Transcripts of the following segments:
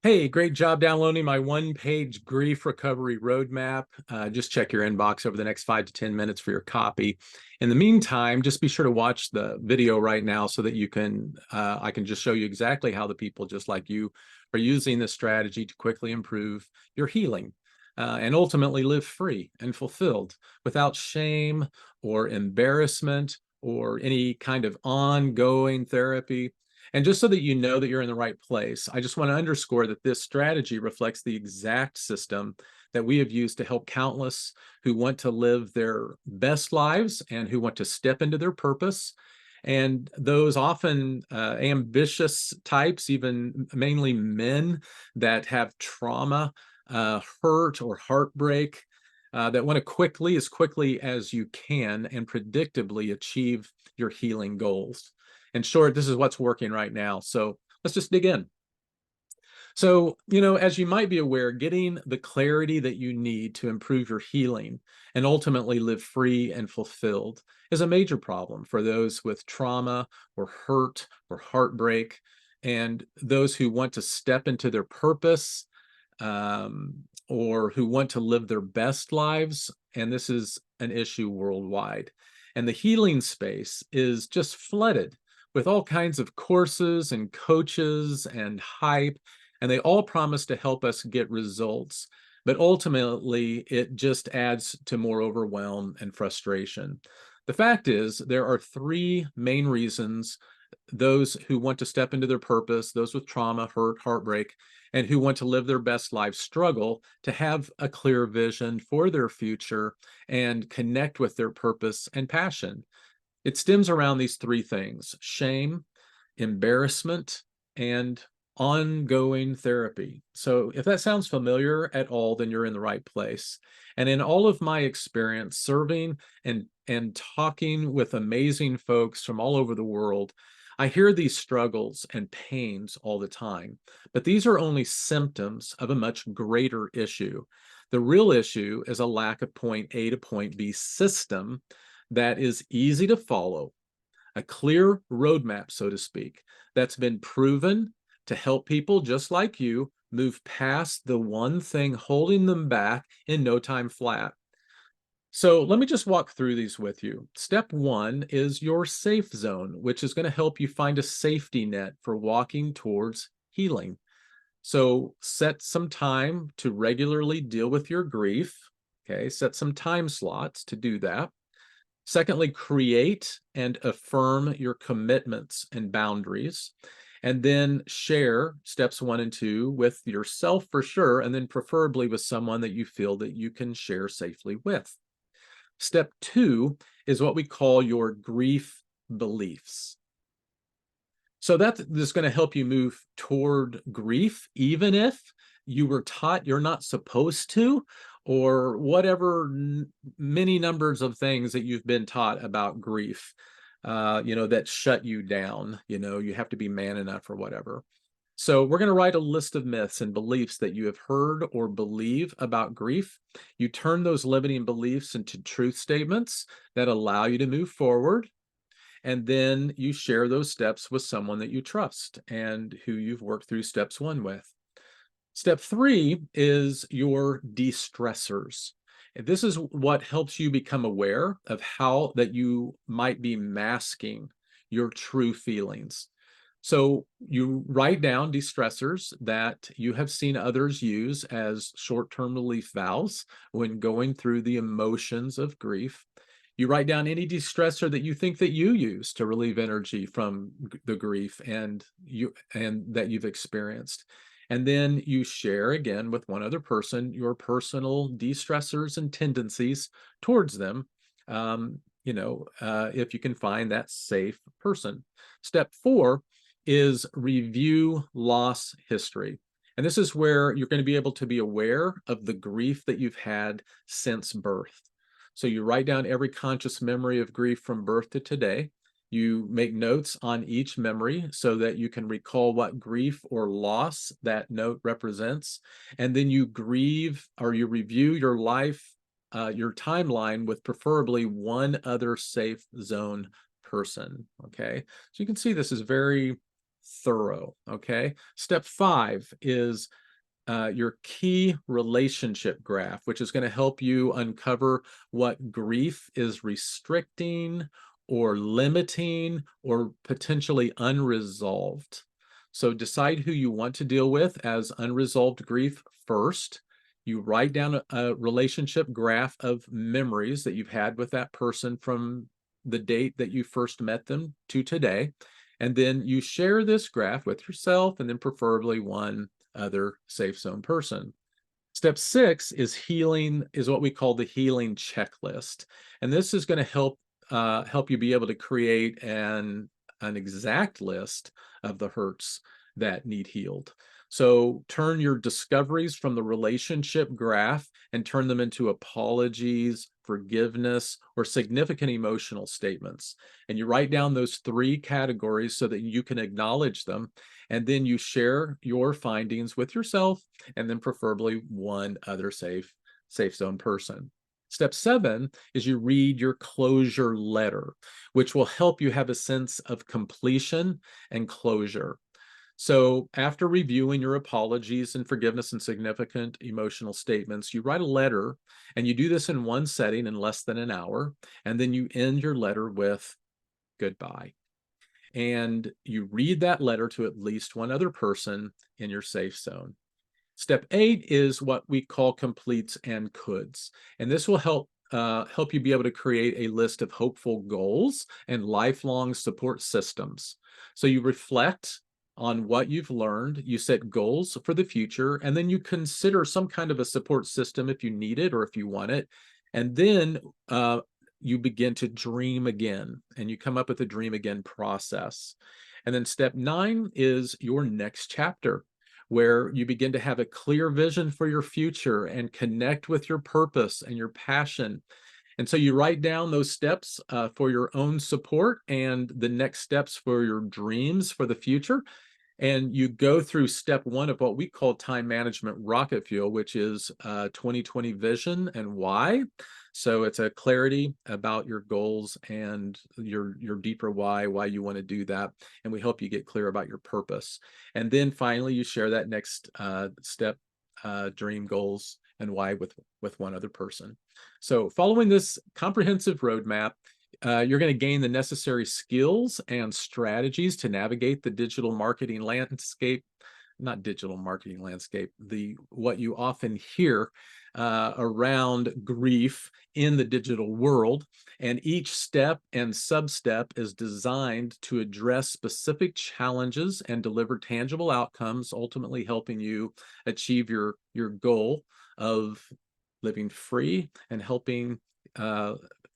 Hey, great job downloading my one-page grief recovery roadmap. Just check your inbox over the next 5 to 10 minutes for your copy. In the meantime, just be sure to watch the video right now so that I can just show you exactly how the people just like you are using this strategy to quickly improve your healing and ultimately live free and fulfilled without shame or embarrassment or any kind of ongoing therapy. And just so that you know that you're in the right place, I just want to underscore that this strategy reflects the exact system that we have used to help countless who want to live their best lives and who want to step into their purpose. And those often ambitious types, even mainly men that have trauma, hurt, or heartbreak, that want to as quickly as you can, and predictably achieve your healing goals. In short, this is what's working right now. So let's just dig in. So, as you might be aware, getting the clarity that you need to improve your healing and ultimately live free and fulfilled is a major problem for those with trauma or hurt or heartbreak, and those who want to step into their purpose, or who want to live their best lives. And this is an issue worldwide. And the healing space is just flooded with all kinds of courses and coaches and hype, and they all promise to help us get results. But ultimately, it just adds to more overwhelm and frustration. The fact is, there are three main reasons those who want to step into their purpose, those with trauma, hurt, heartbreak, and who want to live their best lives struggle to have a clear vision for their future and connect with their purpose and passion. It stems around these three things: shame, embarrassment, and ongoing therapy. So if that sounds familiar at all, then you're in the right place. And in all of my experience serving and talking with amazing folks from all over the world, I hear these struggles and pains all the time. But these are only symptoms of a much greater issue. The real issue is a lack of point A to point B system that is easy to follow, a clear roadmap, so to speak, that's been proven to help people just like you move past the one thing holding them back in no time flat. So let me just walk through these with you. Step one is your safe zone, which is going to help you find a safety net for walking towards healing. So set some time to regularly deal with your grief. Okay, set some time slots to do that. Secondly, create and affirm your commitments and boundaries. And then share steps 1 and 2 with yourself for sure, and then preferably with someone that you feel that you can share safely with. Step 2 is what we call your grief beliefs. So that's going to help you move toward grief, even if you were taught you're not supposed to, or whatever many numbers of things that you've been taught about grief, that shut you down. You have to be man enough or whatever. So we're going to write a list of myths and beliefs that you have heard or believe about grief. You turn those limiting beliefs into truth statements that allow you to move forward. And then you share those steps with someone that you trust and who you've worked through steps 1 with. Step 3 is your de-stressors. This is what helps you become aware of how that you might be masking your true feelings. So you write down de-stressors that you have seen others use as short-term relief valves when going through the emotions of grief. You write down any de-stressor that you think that you use to relieve energy from the grief and that you've experienced. And then you share again with one other person your personal de-stressors and tendencies towards them. If you can find that safe person. Step 4 is review loss history. And this is where you're going to be able to be aware of the grief that you've had since birth. So you write down every conscious memory of grief from birth to today. You make notes on each memory so that you can recall what grief or loss that note represents. And then you grieve, or you review your life, your timeline with preferably one other safe zone person. Okay. So you can see this is very thorough. Okay. Step 5 is your key relationship graph, which is going to help you uncover what grief is restricting or limiting or potentially unresolved. So decide who you want to deal with as unresolved grief first. You write down a relationship graph of memories that you've had with that person from the date that you first met them to today. And then you share this graph with yourself and then preferably one other safe zone person. Step 6 is healing, is what we call the healing checklist. And this is going to help you be able to create an exact list of the hurts that need healed. So turn your discoveries from the relationship graph and turn them into apologies, forgiveness, or significant emotional statements. And you write down those 3 categories so that you can acknowledge them. And then you share your findings with yourself and then preferably one other safe zone person. Step 7 is you read your closure letter, which will help you have a sense of completion and closure. So after reviewing your apologies and forgiveness and significant emotional statements, you write a letter, and you do this in one setting in less than an hour, and then you end your letter with goodbye. And you read that letter to at least one other person in your safe zone. Step 8 is what we call completes and coulds, and this will help you be able to create a list of hopeful goals and lifelong support systems. So you reflect on what you've learned, you set goals for the future, and then you consider some kind of a support system if you need it or if you want it. And then you begin to dream again, and you come up with a dream again process. And then step 9 is your next chapter, where you begin to have a clear vision for your future and connect with your purpose and your passion. And so you write down those steps for your own support and the next steps for your dreams for the future. And you go through step 1 of what we call time management rocket fuel, which is 2020 vision and why. So it's a clarity about your goals and your deeper why you want to do that. And we help you get clear about your purpose. And then finally, you share that next step, dream, goals, and why with one other person. So following this comprehensive roadmap, you're going to gain the necessary skills and strategies to navigate the digital marketing landscape, not digital marketing landscape, what you often hear around grief in the digital world. And each step and sub-step is designed to address specific challenges and deliver tangible outcomes, ultimately helping you achieve your goal of living free and helping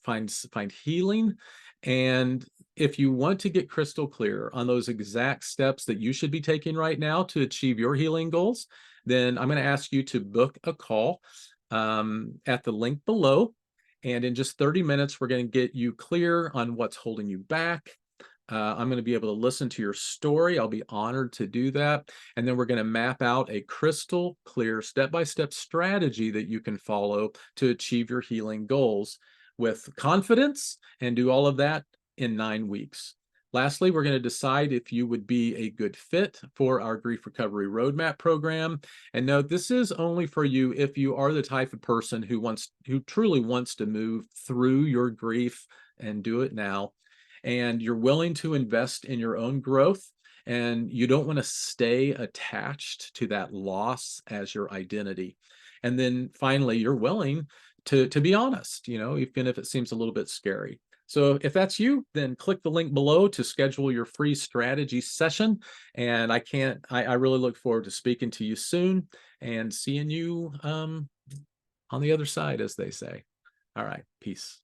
find healing. And if you want to get crystal clear on those exact steps that you should be taking right now to achieve your healing goals, then I'm going to ask you to book a call at the link below. And in just 30 minutes, we're going to get you clear on what's holding you back. I'm going to be able to listen to your story. I'll be honored to do that. And then we're going to map out a crystal clear step-by-step strategy that you can follow to achieve your healing goals with confidence, and do all of that in 9 weeks. Lastly, we're going to decide if you would be a good fit for our Grief Recovery Roadmap program. And note, this is only for you if you are the type of person who truly wants to move through your grief and do it now. And you're willing to invest in your own growth, and you don't want to stay attached to that loss as your identity. And then finally, you're willing to be honest, even if it seems a little bit scary. So if that's you, then click the link below to schedule your free strategy session. And I really look forward to speaking to you soon and seeing you on the other side, as they say. All right, peace.